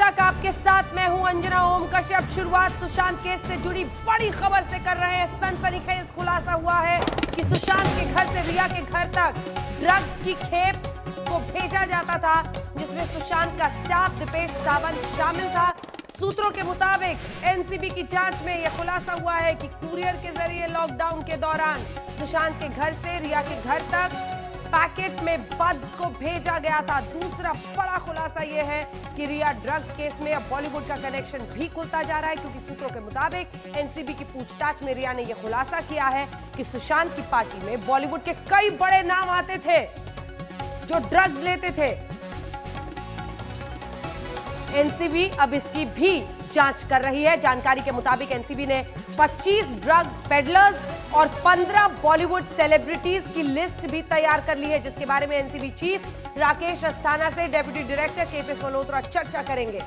तक आपके साथ मैं हूं अंजना ओम कश्यप। शुरुआत सुशांत केस से जुड़ी बड़ी खबर से कर रहे हैं। सनसनीखेज खुलासा हुआ है कि सुशांत के घर से रिया के घर तक ड्रग्स की खेप को भेजा जाता था, जिसमें सुशांत का स्टाफ दीपेश सावंत शामिल था। सूत्रों के मुताबिक एनसीबी की जांच में यह खुलासा हुआ है कि कुरियर के जरिए लॉकडाउन के दौरान सुशांत के घर से रिया के घर तक पैकेट में बड्स को भेजा गया था। दूसरा बड़ा खुलासा यह है कि रिया ड्रग्स केस में अब बॉलीवुड का कनेक्शन भी खुलता जा रहा है, क्योंकि सूत्रों के मुताबिक एनसीबी की पूछताछ में रिया ने यह खुलासा किया है कि सुशांत की पार्टी में बॉलीवुड के कई बड़े नाम आते थे जो ड्रग्स लेते थे। एनसीबी अब इसकी भी जांच कर रही है। जानकारी के मुताबिक एनसीबी ने 25 ड्रग पेडलर्स और 15 बॉलीवुड सेलिब्रिटीज की लिस्ट भी तैयार कर ली है, जिसके बारे में एनसीबी चीफ राकेश अस्थाना से डेप्यूटी डायरेक्टर केपीएस मल्होत्रा चर्चा करेंगे।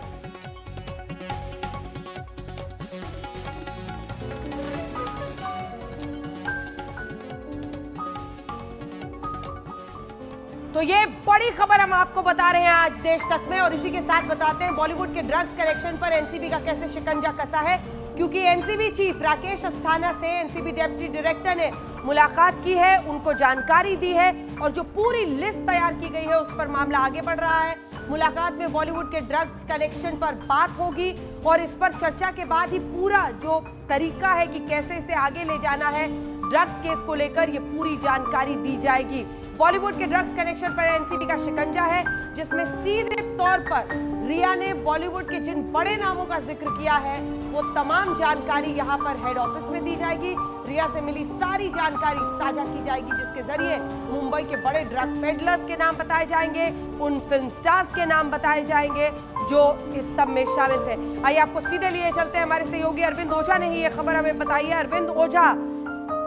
तो ये बड़ी खबर हम आपको बता रहे हैं आज देश तक में, और इसी के साथ बताते हैं बॉलीवुड के ड्रग्स कलेक्शन पर एनसीबी का कैसे शिकंजा कसा है। क्योंकि एनसीबी चीफ राकेश अस्थाना से एनसीबी डेप्यूटी डायरेक्टर ने मुलाकात की है, उनको जानकारी दी है, और जो पूरी लिस्ट तैयार की गई है उस पर मामला आगे बढ़ रहा है। मुलाकात में बॉलीवुड के ड्रग्स कनेक्शन पर बात होगी, और इस पर चर्चा के बाद ही पूरा जो तरीका है कि कैसे इसे आगे ले जाना है ड्रग्स केस को लेकर, ये पूरी जानकारी दी जाएगी। बॉलीवुड के ड्रग्स कनेक्शन पर एनसीबी का शिकंजा है, जिसमें सीधे तौर पर रिया ने बॉलीवुड के जिन बड़े नामों का जिक्र किया है वो तमाम जानकारी यहां पर हेड ऑफिस में दी जाएगी। रिया से मिली सारी जानकारी साझा की जाएगी, जिसके जरिए मुंबई के बड़े ड्रग पेडलर्स के नाम बताए जाएंगे, उन फिल्म स्टार्स के नाम बताए जाएंगे जो इस सब में शामिल थे। आइए आपको सीधे लिए चलते हैं, हमारे सहयोगी अरविंद ओझा ने ही ये खबर हमें बताई है। अरविंद ओझा,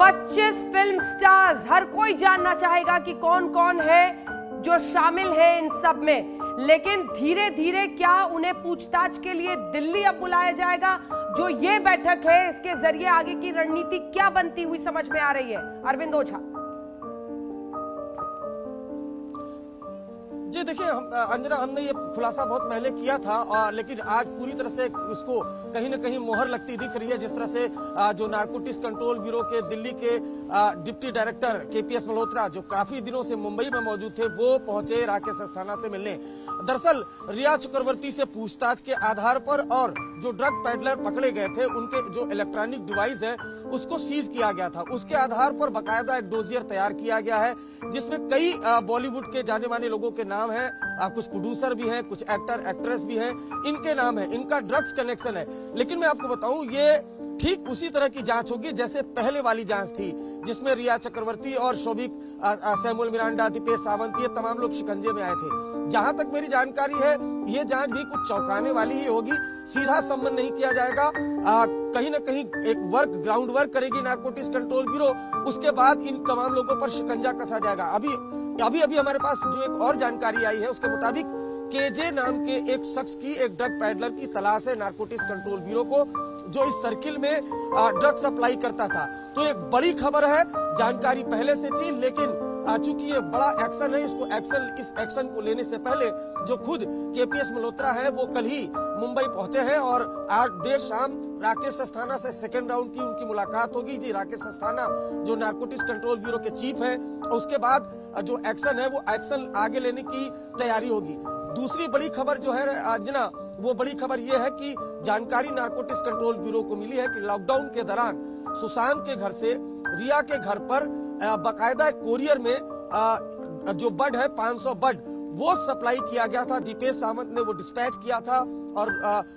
25 फिल्म स्टार्स, हर कोई जानना चाहेगा कि कौन कौन है जो शामिल है इन सब में, लेकिन धीरे धीरे क्या उन्हें पूछताछ के लिए दिल्ली अब बुलाया जाएगा? जो ये बैठक है इसके जरिए आगे की रणनीति क्या बनती हुई समझ में आ रही है? अरविंद ओझा। जी देखिए अंजना, हमने ये खुलासा बहुत पहले किया था, लेकिन आज पूरी तरह से उसको कहीं न कहीं मोहर लगती दिख रही है। जिस तरह से जो नारकोटिक्स कंट्रोल ब्यूरो के दिल्ली के डिप्टी डायरेक्टर केपीएस मल्होत्रा, जो काफी दिनों से मुंबई में मौजूद थे, वो पहुंचे राकेश अस्थाना से मिलने। दरअसल रिया चक्रवर्ती से पूछताछ के आधार पर और जो ड्रग पेडलर पकड़े गए थे उनके जो इलेक्ट्रॉनिक डिवाइस है उसको सीज किया गया था। उसके आधार पर बाकायदा एक डोजियर तैयार किया गया है, जिसमें कई बॉलीवुड के जाने माने लोगों के नाम हैं, कुछ प्रोड्यूसर भी हैं, कुछ एक्टर एक्ट्रेस भी हैं, इनके नाम है, इनका ड्रग्स कनेक्शन है। लेकिन मैं आपको बताऊं, ये ठीक उसी तरह की जांच होगी जैसे पहले वाली जांच थी, जिसमें रिया चक्रवर्ती और शोभिक सैमुअल मिरांडा, दीपेश सावंत, ये तमाम लोग शिकंजे में आए थे। जहां तक मेरी जानकारी है, ये जांच भी कुछ चौंकाने वाली ही होगी। सीधा संबंध नहीं किया जाएगा, कहीं न कहीं एक ग्राउंड वर्क करेगी नारकोटिक्स कंट्रोल ब्यूरो, उसके बाद इन तमाम लोगों पर शिकंजा कसा जाएगा। अभी हमारे पास जो एक और जानकारी आई है उसके मुताबिक केजे नाम के एक शख्स की, एक ड्रग पैडलर की तलाश है नारकोटिक्स कंट्रोल ब्यूरो को, जो इस सर्किल में ड्रग सप्लाई करता था। तो एक बड़ी खबर है, जानकारी पहले से थी, लेकिन चूंकि ये बड़ा एक्शन है, इस एक्शन को लेने से पहले जो खुद केपीएस मल्होत्रा है वो कल ही मुंबई पहुंचे हैं, और आज देर शाम राकेश अस्थाना से सेकंड राउंड की उनकी मुलाकात होगी। जी, राकेश अस्थाना जो नारकोटिक्स कंट्रोल ब्यूरो के चीफ हैं, उसके बाद जो एक्शन है वो एक्शन आगे लेने की तैयारी होगी। दूसरी बड़ी खबर जो है अंजना, वो बड़ी खबर ये है कि जानकारी नारकोटिक्स कंट्रोल ब्यूरो को मिली है कि लॉकडाउन के दौरान सुशांत के घर से रिया के घर पर बाकायदा कोरियर में जो बड है 500 बड, वो सप्लाई किया गया था। दीपेश सावंत ने वो डिस्पैच किया था, और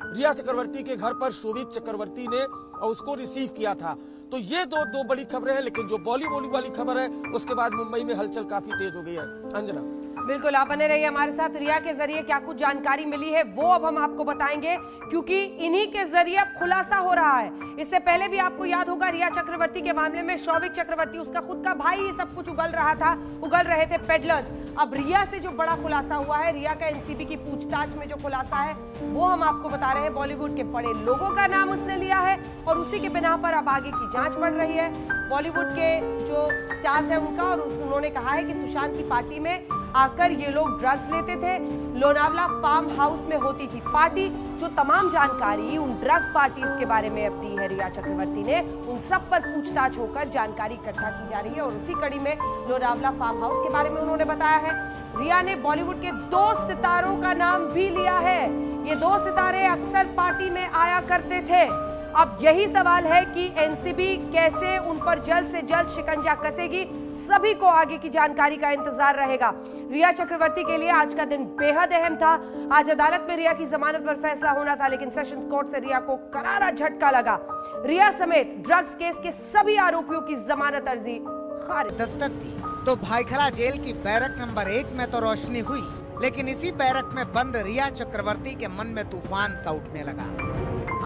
रिया चक्रवर्ती के घर पर शोभिक चक्रवर्ती ने उसको रिसीव किया था। तो ये दो बड़ी खबरें हैं, लेकिन जो बॉलीवुड वाली खबर है उसके बाद मुंबई में हलचल काफी तेज हो गई है। अंजना, बिल्कुल, आप बने रहिए हमारे साथ। रिया के जरिए क्या कुछ जानकारी मिली है वो अब हम आपको बताएंगे, क्योंकि इन्हीं के जरिए अब खुलासा हो रहा है। इससे पहले भी आपको याद होगा, रिया चक्रवर्ती के मामले में शोभिक चक्रवर्ती, उसका खुद का भाई, ये सब कुछ उगल रहे थे पेडलर्स। अब रिया से जो बड़ा खुलासा हुआ है, रिया का एनसीबी की पूछताछ में जो खुलासा है वो हम आपको बता रहे हैं। बॉलीवुड के बड़े लोगों का नाम उसने लिया है, और उसी के बिना पर अब आगे की जांच बढ़ रही है। बॉलीवुड के जो स्टार्स हैं उनका, और उन्होंने कहा है कि सुशांत की पार्टी में आकर ये लोग ड्रग्स लेते थे। लोनावला फार्म हाउस में होती थी पार्टी। जो तमाम जानकारी उन ड्रग पार्टीज के बारे में अब दी है रिया चक्रवर्ती ने, उन सब पर पूछताछ होकर जानकारी इकट्ठा की जा रही है और उसी कड़ी में लोनावला फार्म हाउस के बारे में उन्होंने बताया है। रिया ने बॉलीवुड के 2 सितारों का नाम भी लिया है। ये 2 सितारे अक्सर पार्टी में आया करते थे। अब यही सवाल है कि एनसीबी कैसे उन पर जल्द से जल्द शिकंजा कसेगी। सभी को आगे की जानकारी का इंतजार रहेगा। रिया चक्रवर्ती के लिए आज का दिन बेहद अहम था। आज अदालत में रिया की जमानत पर फैसला होना था, लेकिन सेशंस कोर्ट से रिया को करारा झटका लगा। रिया समेत ड्रग्स केस के सभी आरोपियों की जमानत अर्जी खारिज। दस्तक दी तो भाईखला जेल की बैरक नंबर 1 में तो रोशनी हुई, लेकिन इसी बैरक में बंद रिया चक्रवर्ती के मन में तूफान सा उठने लगा।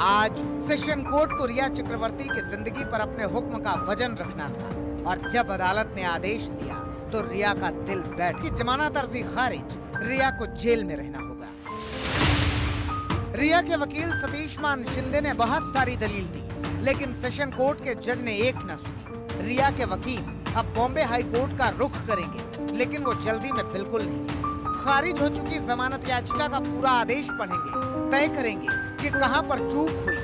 आज सेशन कोर्ट को रिया चक्रवर्ती की जिंदगी पर अपने हुक्म का वजन रखना था और जब अदालत ने आदेश दिया तो रिया का दिल बैठ की जमानत अर्जी खारिज, रिया को जेल में रहना होगा। रिया के वकील सतीश मान शिंदे ने बहुत सारी दलील दी, लेकिन सेशन कोर्ट के जज ने एक न सुनी। रिया के वकील अब बॉम्बे हाई कोर्ट का रुख करेंगे, लेकिन वो जल्दी में बिल्कुल नहीं। खारिज हो चुकी जमानत याचिका का पूरा आदेश पढ़ेंगे, तय करेंगे कि कहां पर चूक हुई,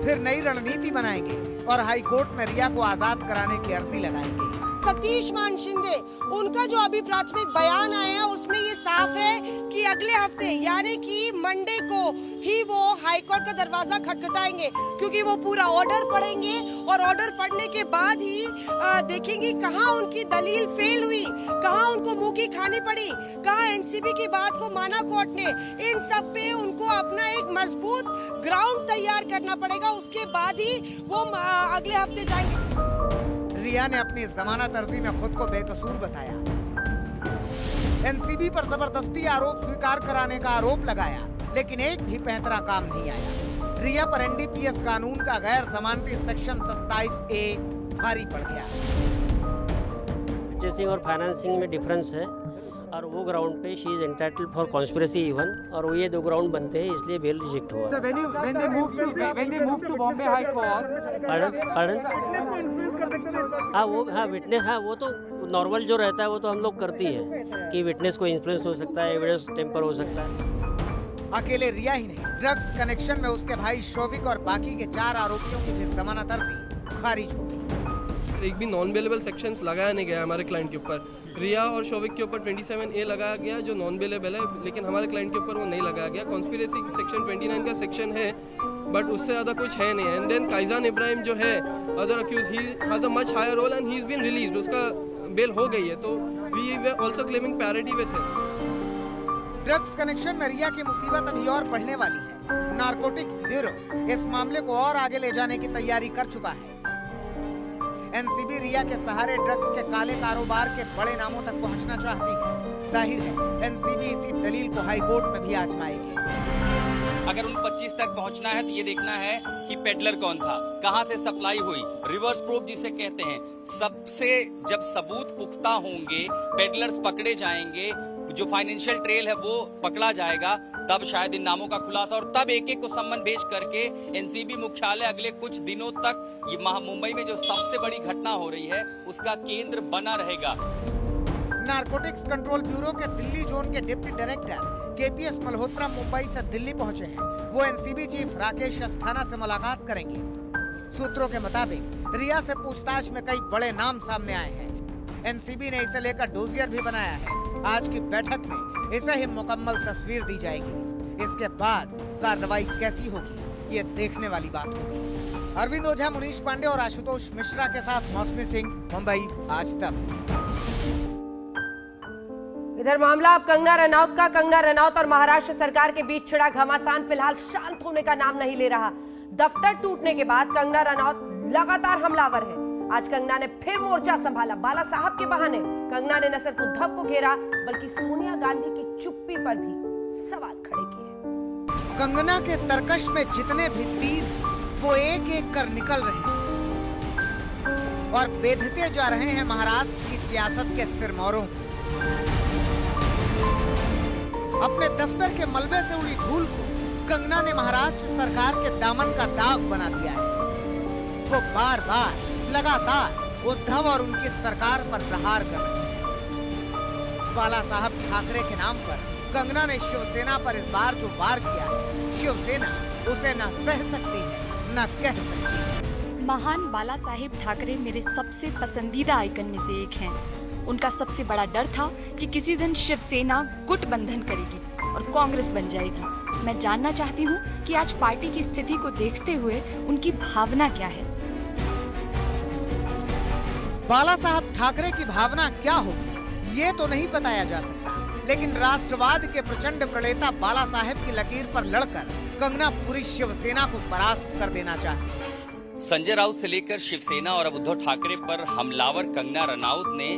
फिर नई रणनीति बनाएंगे और हाई कोर्ट में रिया को आजाद कराने की अर्जी लगाएंगे। सतीश मान शिंदे, उनका जो अभी प्राथमिक बयान आया है उसमें ये साफ है कि अगले हफ्ते यानी कि मंडे को ही वो हाईकोर्ट का दरवाजा खटखटाएंगे, क्योंकि वो पूरा ऑर्डर पढ़ेंगे और ऑर्डर पढ़ने के बाद ही देखेंगे कहाँ उनकी दलील फेल हुई, कहाँ उनको मुंह की खानी पड़ी, कहाँ एनसीबी की बात को माना कोर्ट ने। इन सब पे उनको अपना एक मजबूत ग्राउंड तैयार करना पड़ेगा, उसके बाद ही वो अगले हफ्ते जाएंगे। रिया ने अपनी जमानत अर्जी में खुद को बेकसूर बताया। एनसीबी पर जबरदस्ती आरोप स्वीकार कराने का आरोप लगाया, लेकिन एक भी पैंतरा काम नहीं आया। रिया पर एनडीपीएस कानून का गैर जमानती सेक्शन 27A भारी पड़ गया। परचेसिंग और फाइनेंसिंग में डिफरेंस है और वो ग्राउंड पे she is entitled for conspiracy even, और वो ये 2 ग्राउंड बनते हैं, इसलिए बेल रिजेक्ट हुआ। So when they moved to Bombay High Court, Pardon? हाँ विटनेस, हाँ वो तो नॉर्मल जो रहता है वो तो हम लोग करती है कि विटनेस को इन्फ्लुएंस हो सकता है, एविडेंस टेम्पर हो सकता है। अकेले रिया ही नहीं, ड्रग्स कनेक्शन में उसके भाई शोविक और बाकी के 4 आरोपियों की भी जमानत अर्जी खारिज हो गई। एक भी नॉन बेलेबल सेक्शंस लगाया नहीं गया हमारे क्लाइंट के ऊपर। रिया और शोविक के ऊपर 27A लगाया गया जो नॉन बेलेबल है, लेकिन हमारे क्लाइंट के ऊपर वो नहीं लगाया गया। कॉन्स्पिरेसी सेक्शन 29 का सेक्शन है, बट उससे ज़्यादा कुछ है नहीं। एंड देन काइजान इब्राहिम जो है other accused, he has a much higher role and he is been released, उसका बेल हो गई है, तो we were also claiming parity with him. Drugs connection में रिया की मुसीबत अभी और बढ़ने वाली है। नारकोटिक्स ब्यूरो इस मामले को और आगे ले जाने की तैयारी कर चुका है। एनसीबी रिया के सहारे ड्रग्स के काले कारोबार के बड़े नामों तक पहुंचना चाहती है। जाहिर है एनसीबी इसी दलील को हाई कोर्ट में भी आजमाएगी। अगर उन 25 तक पहुंचना है तो ये देखना है कि पेडलर कौन था, कहां से सप्लाई हुई, रिवर्स प्रूफ जिसे कहते हैं। सबसे जब सबूत पुख्ता होंगे, पेडलर्स पकड़े जाएंगे, जो फाइनेंशियल ट्रेल है वो पकड़ा जाएगा, तब शायद इन नामों का खुलासा, और तब एक एक को सम्मन भेज करके एनसीबी मुख्यालय अगले कुछ दिनों तक ये मुंबई में जो सबसे बड़ी घटना हो रही है उसका केंद्र बना रहेगा। नारकोटिक्स कंट्रोल ब्यूरो के दिल्ली जोन के deputy director KPS Malhotra Mumbai से दिल्ली पहुंचे हैं। वो एनसीबी चीफ राकेश अस्थाना से मुलाकात करेंगे। सूत्रों के मुताबिक रिया से पूछताछ में कई बड़े नाम सामने आए हैं। एनसीबी ने इसे लेकर डोजियर भी बनाया है। आज की बैठक में इसे ही मुकम्मल तस्वीर दी जाएगी। इसके बाद कार्रवाई कैसी होगी ये देखने वाली बात होगी। अरविंद ओझा, मुनीश पांडे और आशुतोष मिश्रा के साथ मौसमी सिंह, मुंबई, आज तक। इधर मामला अब कंगना रनौत का। कंगना रनौत और महाराष्ट्र सरकार के बीच छिड़ा घमासान फिलहाल शांत होने का नाम नहीं ले रहा। दफ्तर टूटने के बाद कंगना रनौत लगातार हमलावर है। आज कंगना ने फिर मोर्चा संभाला। बाला साहब के बहाने कंगना ने न सिर्फ उद्धव को घेरा बल्कि सोनिया गांधी की चुप्पी पर भी सवाल खड़े किए। कंगना के तरकश में जितने भी तीर वो एक एक कर निकल रहे हैं और बेधते जा रहे हैं महाराष्ट्र की सियासत के सिरमौरों को। अपने दफ्तर के मलबे से उड़ी धूल को कंगना ने महाराष्ट्र सरकार के दामन का दाग बना दिया है। वो बार बार लगातार उद्धव और उनकी सरकार पर प्रहार कर रहे हैं। बाला साहब ठाकरे के नाम पर कंगना ने शिवसेना पर इस बार जो वार किया है, शिवसेना उसे न सह सकती है न कह सकती है। महान बाला साहेब ठाकरे मेरे सबसे पसंदीदा आइकन में से एक हैं। उनका सबसे बड़ा डर था कि किसी दिन शिवसेना गुटबंधन करेगी और कांग्रेस बन जाएगी। मैं जानना चाहती हूँ कि आज पार्टी की स्थिति को देखते हुए उनकी भावना क्या है। बाला साहब ठाकरे की भावना क्या होगी ये तो नहीं बताया जा सकता, लेकिन राष्ट्रवाद के प्रचंड प्रणेता बाला साहेब की लकीर पर लड़कर कंगना पूरी शिवसेना को परास्त कर देना चाहती है। संजय राउत से लेकर शिवसेना और अब उद्धव ठाकरे पर हमलावर कंगना रनौत ने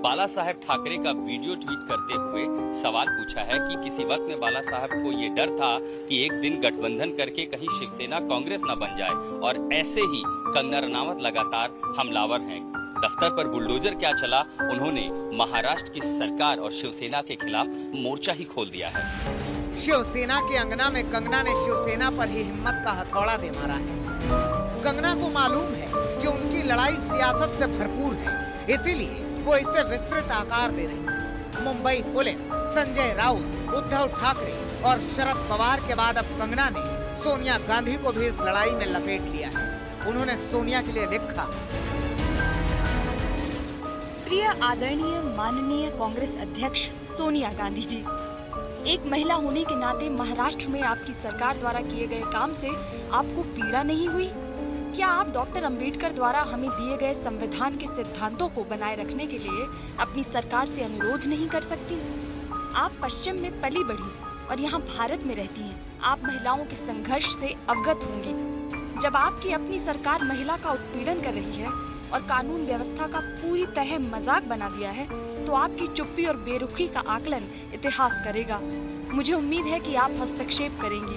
बाला साहेब ठाकरे का वीडियो ट्वीट करते हुए सवाल पूछा है कि किसी वक्त में बाला साहब को ये डर था कि एक दिन गठबंधन करके कहीं शिवसेना कांग्रेस न बन जाए, और ऐसे ही कंगना रनौत लगातार हमलावर हैं। दफ्तर पर बुलडोजर क्या चला, उन्होंने महाराष्ट्र की सरकार और शिवसेना के खिलाफ मोर्चा ही खोल दिया है। शिवसेना के अंगना में कंगना ने शिवसेना पर ही हिम्मत का हथौड़ा दे मारा है। कंगना को मालूम है कि उनकी लड़ाई सियासत से भरपूर है, इसीलिए वो इसे विस्तृत आकार दे रही है। मुंबई पुलिस, संजय राउत, उद्धव ठाकरे और शरद पवार के बाद अब कंगना ने सोनिया गांधी को भी इस लड़ाई में लपेट लिया है। उन्होंने सोनिया के लिए लिखा, प्रिय आदरणीय माननीय कांग्रेस अध्यक्ष सोनिया गांधी जी, एक महिला होने के नाते महाराष्ट्र में आपकी सरकार द्वारा किए गए काम से आपको पीड़ा नहीं हुई? क्या आप डॉक्टर अंबेडकर द्वारा हमें दिए गए संविधान के सिद्धांतों को बनाए रखने के लिए अपनी सरकार से अनुरोध नहीं कर सकती? आप पश्चिम में पली बढ़ी और यहाँ भारत में रहती हैं। आप महिलाओं के संघर्ष से अवगत होंगी। जब आपकी अपनी सरकार महिला का उत्पीड़न कर रही है और कानून व्यवस्था का पूरी तरह मजाक बना दिया है, तो आपकी चुप्पी और बेरुखी का आकलन इतिहास करेगा। मुझे उम्मीद है कि आप हस्तक्षेप करेंगी।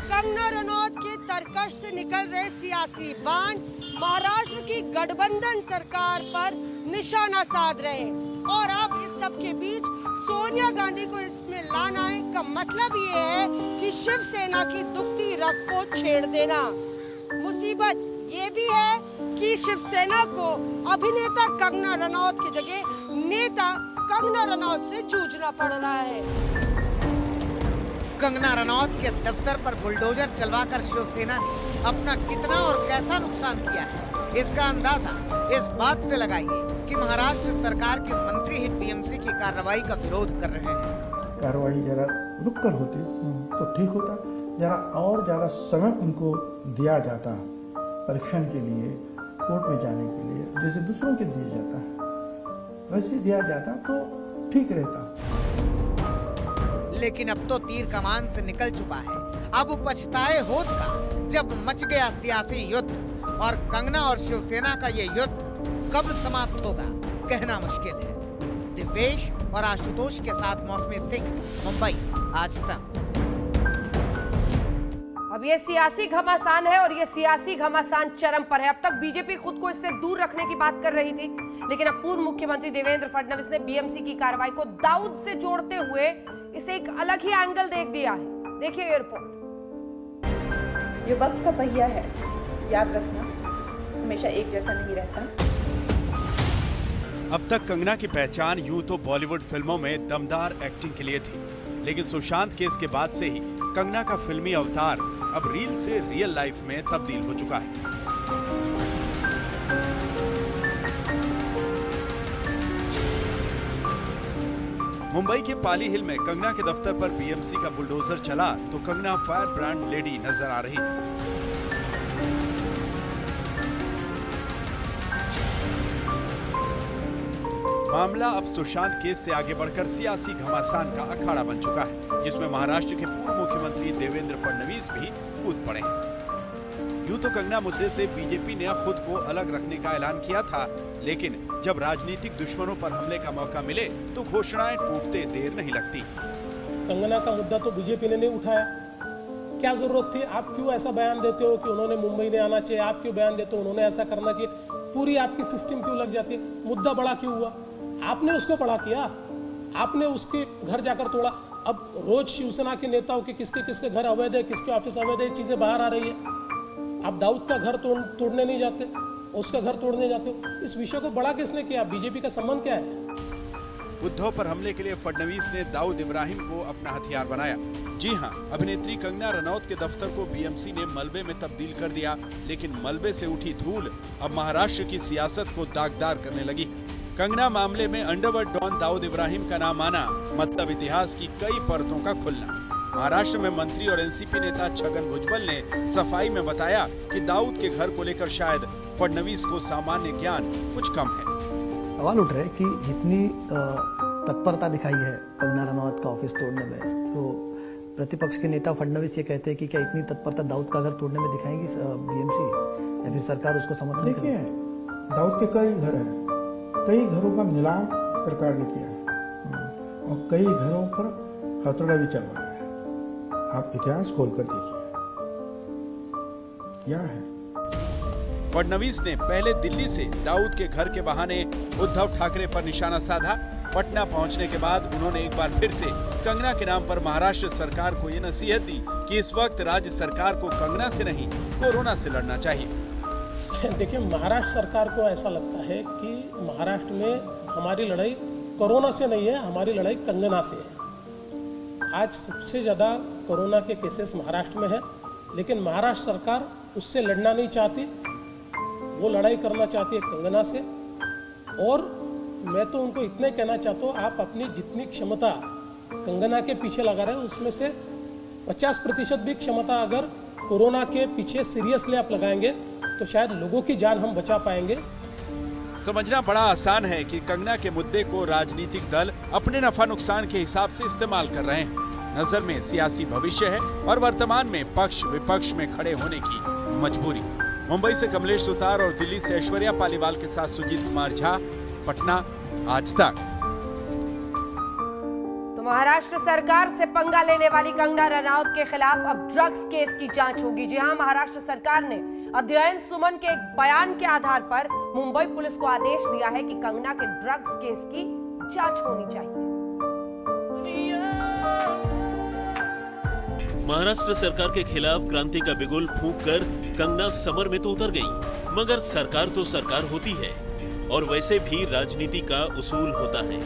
कंगना रनौत के तर्कश से निकल रहे सियासी बाण महाराष्ट्र की गठबंधन सरकार पर निशाना साध रहे हैं, और अब इस सब के बीच सोनिया गांधी को इसमें लाना है का मतलब ये है कि शिवसेना की दुखती रग को छेड़ देना। मुसीबत ये भी है कि शिवसेना को अभिनेता कंगना रनौत की जगह नेता कंगना रनौत से जूझना पड़ रहा है। कंगना रनौत के दफ्तर पर बुलडोजर चलवाकर शिवसेना ने अपना कितना और कैसा नुकसान किया है, इसका अंदाजा इस बात से लगाइए कि महाराष्ट्र सरकार के मंत्री ही बीएमसी की कार्रवाई का विरोध कर रहे हैं। कार्रवाई जरा रुक कर होती तो ठीक होता, जरा और ज्यादा समय उनको दिया जाता परीक्षण के लिए, कोर्ट में जाने के लिए, जैसे दूसरों के दिया जाता है वैसे दिया जाता तो ठीक रहता। लेकिन अब तो तीर कमान से निकल चुका है। अब पछताए होत का जब मच गया सियासी युद्ध, और कंगना और शिवसेना का ये युद्ध कब समाप्त होगा कहना मुश्किल है। दिवेश और आशुतोष के साथ मौसमी सिंह, मुंबई, आज तक। अब ये सियासी घमासान है और ये सियासी घमासान चरम पर है। अब तक बीजेपी खुद को इससे दूर रखने की बात कर रही थी, लेकिन अब पूर्व मुख्यमंत्री देवेंद्र फडणवीस ने बीएमसी की कार्रवाई को दाऊद से जोड़ते हुए इसे एक अलग ही एंगल देख दिया है। देखिए ये रिपोर्ट। ये वक्त का पहिया है, याद रखना हमेशा एक जैसा नहीं रहता। अब तक कंगना की पहचान यूं तो बॉलीवुड फिल्मों में दमदार एक्टिंग के लिए थी, लेकिन सुशांत केस के बाद से ही कंगना का फिल्मी अवतार अब रील से रियल लाइफ में तब्दील हो चुका है। मुंबई के पाली हिल में कंगना के दफ्तर पर बीएमसी का बुलडोजर चला तो कंगना फायर ब्रांड लेडी नजर आ रही। मामला अब सुशांत केस से आगे बढ़कर सियासी घमासान का अखाड़ा बन चुका है, जिसमें महाराष्ट्र के पूर्व मुख्यमंत्री देवेंद्र फडणवीस भी कूद पड़े हैं। यूं तो कंगना मुद्दे से बीजेपी ने खुद को अलग रखने का ऐलान किया था, लेकिन जब राजनीतिक दुश्मनों पर हमले का मौका मिले तो घोषणाएं टूटते देर नहीं लगती। कंगना का मुद्दा तो बीजेपी ने नहीं उठाया, क्या जरूरत थी? आप क्यों ऐसा बयान देते हो कि उन्होंने मुंबई में आना चाहिए? आप क्यों बयान देते हो उन्होंने ऐसा करना चाहिए? पूरी आपकी सिस्टम क्यों लग जाती है? मुद्दा बड़ा क्यों हुआ? आपने उसको बड़ा किया, आपने उसके घर जाकर तोड़ा। अब रोज शिवसेना के नेताओं के किसके घर अवैध है, किसके ऑफिस अवैध है, चीजें बाहर आ रही है। आप दाऊद का घर तोड़ने नहीं जाते, उसका घर तोड़ने जाते हो। इस विषय को बड़ा किसने किया? बीजेपी का संबंध क्या है? उद्धव पर हमले के लिए फडणवीस ने दाऊद इब्राहिम को अपना हथियार बनाया। जी हां, अभिनेत्री कंगना रनौत के दफ्तर को बीएमसी ने मलबे में तब्दील कर दिया, लेकिन मलबे से उठी धूल अब महाराष्ट्र की सियासत को दागदार करने लगी। कंगना मामले में अंडरवर्ल्ड डॉन दाऊद इब्राहिम का नाम आना मतलब इतिहास की कई परतों का खुलना। महाराष्ट्र में मंत्री और एनसीपी नेता छगन भुजबल ने सफाई में बताया कि दाऊद के घर को लेकर शायद फडणवीस को सामान्य ज्ञान कुछ कम है। सवाल उठ रहे कि जितनी तत्परता दिखाई है कंगना रनौत का ऑफिस तोड़ने में, तो प्रतिपक्ष के नेता फडणवीस ये कहते हैं कि क्या इतनी तत्परता दाऊद का घर तोड़ने में दिखाएंगी बीएमसी या फिर सरकार उसको समर्थन करेगी? देखिए, दाऊद के कई घर हैं, कई घरों का नीलाम सरकार ने किया है और कई घरों पर हथौड़ा भी चल रहा है। आप इतिहास खोलकर देखिए क्या है। फडणवीस ने पहले दिल्ली से दाऊद के घर के बहाने उद्धव ठाकरे पर निशाना साधा। पटना पहुंचने के बाद उन्होंने एक बार फिर से कंगना के नाम पर महाराष्ट्र सरकार को ये नसीहत दी कि इस वक्त राज्य सरकार को कंगना से नहीं कोरोना से लड़ना चाहिए। देखिए, महाराष्ट्र सरकार को ऐसा लगता है कि महाराष्ट्र में हमारी लड़ाई कोरोना से नहीं है, हमारी लड़ाई कंगना से है। आज सबसे ज़्यादा कोरोना के केसेस महाराष्ट्र में है, लेकिन महाराष्ट्र सरकार उससे लड़ना नहीं चाहती, वो लड़ाई करना चाहती है कंगना से। और मैं तो उनको इतना ही कहना चाहता हूँ, आप अपनी जितनी क्षमता कंगना के पीछे लगा रहे हैं उसमें से 50% भी क्षमता अगर कोरोना के पीछे सीरियसली आप लगाएंगे तो शायद लोगों की जान हम बचा पाएंगे। समझना बड़ा आसान है कि कंगना के मुद्दे को राजनीतिक दल अपने नफा नुकसान के हिसाब से इस्तेमाल कर रहे हैं। नजर में सियासी भविष्य है और वर्तमान में पक्ष विपक्ष में खड़े होने की मजबूरी। मुंबई से कमलेश सुतार और दिल्ली से ऐश्वर्या पालीवाल के साथ सुजीत कुमार झा, पटना, आज तक। तो महाराष्ट्र सरकार से पंगा लेने वाली कंगना रनौत के खिलाफ अब ड्रग्स केस की जांच होगी। जी हां, महाराष्ट्र सरकार ने अध्ययन सुमन के एक बयान के आधार पर मुंबई पुलिस को आदेश दिया है कि कंगना के ड्रग्स केस की जांच होनी चाहिए। महाराष्ट्र सरकार के खिलाफ क्रांति का बिगुल फूंककर कंगना समर में तो उतर गई, मगर सरकार तो सरकार होती है और वैसे भी राजनीति का उसूल होता है,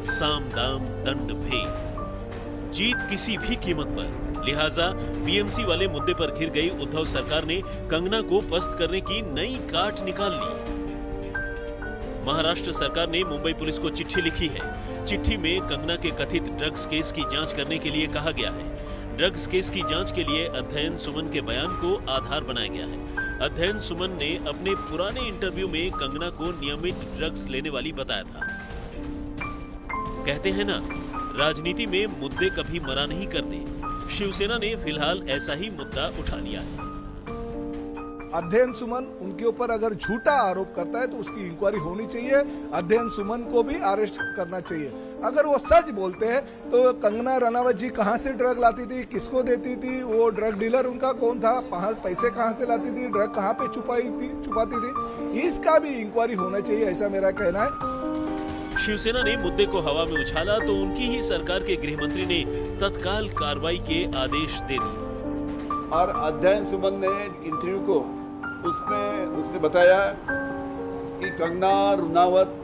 साम दाम दंड भेद, जीत किसी भी कीमत पर। लिहाजा बीएमसी वाले मुद्दे पर घिर गई उद्धव सरकार ने कंगना को पस्त करने की नई काट निकाल ली। महाराष्ट्र सरकार ने मुंबई पुलिस को चिट्ठी लिखी है। चिट्ठी में कंगना के कथित ड्रग्स केस की जांच करने के लिए कहा गया है। ड्रग्स केस की जांच के लिए अध्ययन सुमन के बयान को आधार बनाया गया है। अध्ययन सुमन ने अपने पुराने इंटरव्यू में कंगना को नियमित ड्रग्स लेने वाली बताया था। कहते हैं ना, राजनीति में मुद्दे कभी मरा नहीं करते। शिवसेना ने फिलहाल ऐसा ही मुद्दा उठा लिया है। अध्ययन सुमन उनके ऊपर अगर झूठा आरोप करता है तो उसकी इंक्वायरी होनी चाहिए। अध्ययन सुमन को भी अरेस्ट करना चाहिए। अगर वो सच बोलते हैं तो कंगना रनावत जी कहाँ से ड्रग लाती थी, किसको देती थी, वो ड्रग डीलर उनका कौन था, पैसे कहाँ से लाती थी, ड्रग कहाँ पे छुपाती थी, इसका भी इंक्वायरी होना चाहिए, ऐसा मेरा कहना है। शिवसेना ने मुद्दे को हवा में उछाला तो उनकी ही सरकार के गृह मंत्री ने तत्काल कार्रवाई के आदेश दे दिए। और अध्ययन सुमन ने इंटरव्यू को उसमें उसने बताया कि कंगना रनावत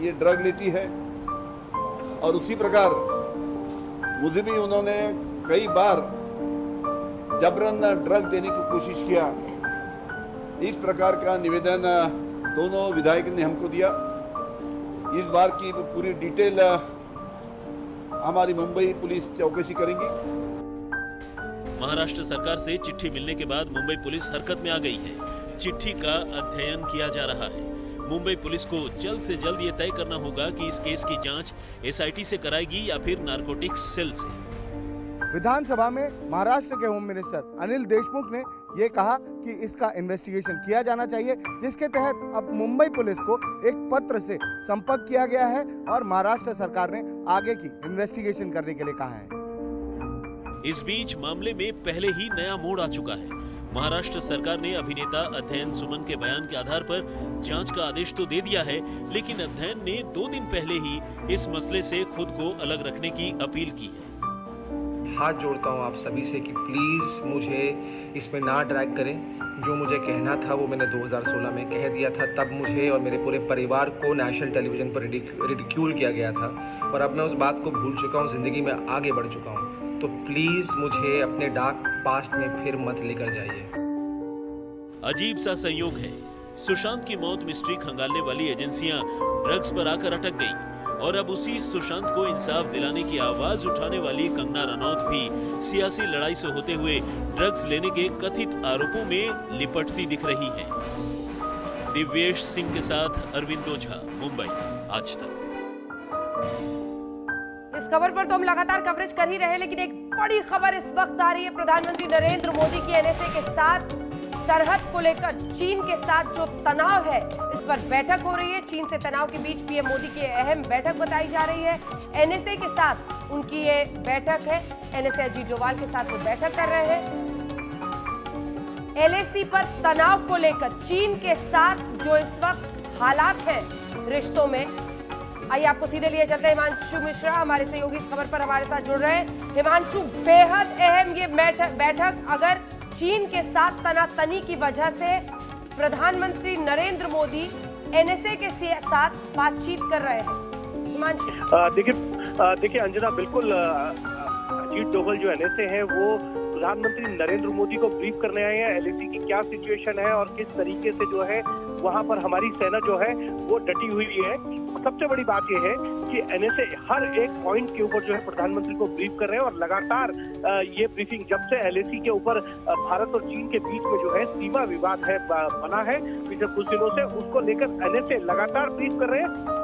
ये ड्रग लेती है और उसी प्रकार मुझे भी उन्होंने कई बार जबरन ड्रग देने की कोशिश किया। इस प्रकार का निवेदन दोनों विधायक ने हमको दिया। इस बार की पूरी डिटेल हमारी मुंबई पुलिस चौकसी करेंगी। महाराष्ट्र सरकार से चिट्ठी मिलने के बाद मुंबई पुलिस हरकत में आ गई है। चिट्ठी का अध्ययन किया जा रहा है। मुंबई पुलिस को जल्द से जल्द ये तय करना होगा कि इस केस की जांच एसआईटी से कराएगी या फिर नारकोटिक्स सेल से। विधानसभा में महाराष्ट्र के होम मिनिस्टर अनिल देशमुख ने ये कहा कि इसका इन्वेस्टिगेशन किया जाना चाहिए, जिसके तहत अब मुंबई पुलिस को एक पत्र से संपर्क किया गया है और महाराष्ट्र सरकार ने आगे की इन्वेस्टिगेशन करने के लिए कहा है। इस बीच मामले में पहले ही नया मोड़ आ चुका है। महाराष्ट्र सरकार ने अभिनेता अध्ययन सुमन के बयान के आधार पर जांच का आदेश तो दे दिया है, लेकिन अध्ययन ने 2 दिन पहले ही इस मसले से खुद को अलग रखने की अपील की है। हाथ जोड़ता हूँ आप सभी से कि प्लीज़ मुझे इसमें ना ड्रैग करें। जो मुझे कहना था वो मैंने 2016 में कह दिया था, तब मुझे और मेरे पूरे परिवार को नेशनल टेलीविज़न पर रिडिक्यूल किया गया था और अब मैं उस बात को भूल चुका हूँ, ज़िंदगी में आगे बढ़ चुका हूँ। तो प्लीज़ मुझे अपने डार्क पास्ट में फिर मत लेकर जाइए। अजीब सा संयोग है, सुशांत की मौत मिस्ट्री खंगालने वाली एजेंसियां ड्रग्स पर आकर अटक गईं और अब उसी सुशांत को इंसाफ दिलाने की आवाज उठाने वाली कंगना रनौत भी सियासी लड़ाई से होते हुए ड्रग्स लेने के कथित आरोपों में लिपटती दिख रही हैं। दिव्येश सिंह के साथ अरविंद ओझा, मुंबई, आज तक। इस खबर पर तो हम लगातार कवरेज कर ही रहे हैं, लेकिन एक बड़ी खबर इस वक्त आ रही है। प्रधानमंत्री नरेंद्र मोदी की एनएसए के साथ सरहद को लेकर चीन के साथ जो तनाव है, इस पर बैठक हो रही है। चीन से तनाव के बीच पीएम मोदी की अहम बैठक बताई जा रही है। एनएसए के साथ उनकी ये बैठक है। एनएसए अजीत डोभाल के साथ वो बैठक कर रहे हैं। एलएसी पर तनाव को लेकर चीन के साथ जो इस वक्त हालात हैं रिश्तों में, आइए आपको सीधे लिए चलते हैं। हिमांशु मिश्रा हमारे सहयोगी इस खबर पर हमारे साथ जुड़ रहे हैं। हिमांशु, बेहद अहम ये बैठक अगर चीन के साथ तनातनी की वजह से प्रधानमंत्री नरेंद्र मोदी एनएसए के साथ बातचीत कर रहे हैं। हिमांशु, देखिए अंजना, बिल्कुल अजीत डोभाल जो एनएसए है वो प्रधानमंत्री नरेंद्र मोदी को ब्रीफ करने आए हैं। एलएसी की क्या सिचुएशन है और किस तरीके से जो है वहां पर हमारी सेना जो है वो डटी हुई है। सबसे बड़ी बात यह है कि एनएसए हर एक पॉइंट के ऊपर जो है प्रधानमंत्री को ब्रीफ कर रहे हैं और लगातार ये ब्रीफिंग जब से एलएसी के ऊपर भारत और चीन के बीच में जो है सीमा विवाद है बना है पिछले कुछ दिनों से, उसको लेकर एनएसए लगातार ब्रीफ कर रहे हैं।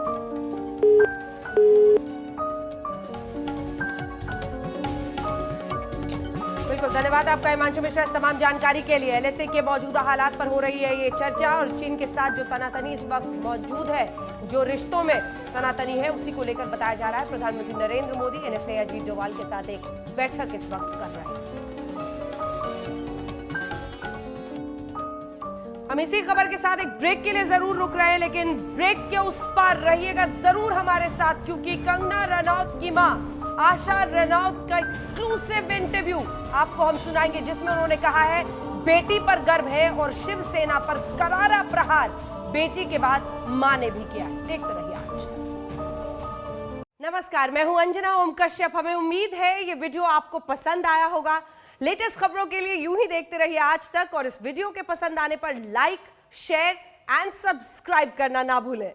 बिल्कुल, धन्यवाद आपका हिमांशु मिश्रा इस तमाम जानकारी के लिए। एलएसी के मौजूदा हालात पर हो रही है ये चर्चा और चीन के साथ जो तनातनी इस वक्त मौजूद है, जो रिश्तों में तनातनी है, उसी को लेकर बताया जा रहा है। प्रधानमंत्री नरेंद्र मोदी एनएसए अजीत डोभाल के साथ एक बैठक इस वक्त कर रहे हैं। हम इसी खबर के साथ एक ब्रेक के लिए जरूर रुक रहे हैं, लेकिन ब्रेक के उस पार रहिएगा जरूर हमारे साथ, क्योंकि कंगना रनौत की मां आशा रनौत का एक्सक्लूसिव इंटरव्यू आपको हम सुनाएंगे, जिसमें उन्होंने कहा है बेटी पर गर्व है और शिवसेना पर करारा प्रहार बेटी के बाद मां ने भी किया। देखते रहिए आज। नमस्कार, मैं हूं अंजना ओम कश्यप। हमें उम्मीद है ये वीडियो आपको पसंद आया होगा। लेटेस्ट खबरों के लिए यूं ही देखते रहिए आज तक और इस वीडियो के पसंद आने पर लाइक, शेयर एंड सब्सक्राइब करना ना भूलें।